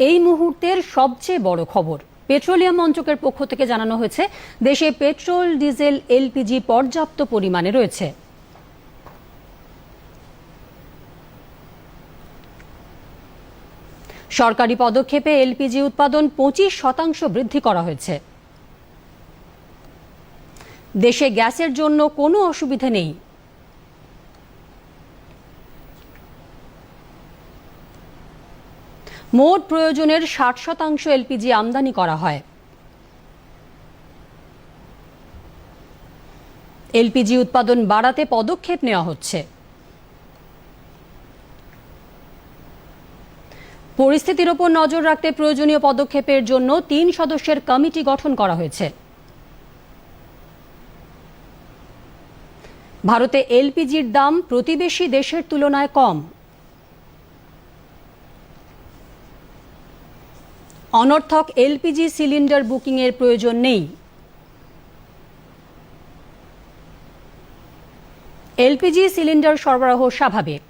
এই মুহূর্তের সবচেয়ে বড় খবর, পেট্রোলিয়াম মন্ত্রকের পক্ষ থেকে জানানো হয়েছে দেশে পেট্রোল, ডিজেল, এলপিজি পর্যাপ্ত পরিমাণে রয়েছে। সরকারি পদক্ষেপে এলপিজি উৎপাদন 25% বৃদ্ধি করা হয়েছে। দেশে গ্যাসের জন্য কোনো অসুবিধা নেই। মোট প্রয়োজনের 60% এলপিজি আমদানি করা হয়। এলপিজি উৎপাদন বাড়াতে পদক্ষেপ নেওয়া হচ্ছে। পরিস্থিতির ওপর নজর রাখতে প্রয়োজনীয় পদক্ষেপের জন্য 3 সদস্যের কমিটি গঠন করা হয়েছে। ভারতে এলপিজির দাম প্রতিবেশী দেশের তুলনায় কম। অনর্থক এলপিজি সিলিন্ডার বুকিংয়ের প্রয়োজন নেই। এলপিজি সিলিন্ডার সরবরাহ স্বাভাবিক।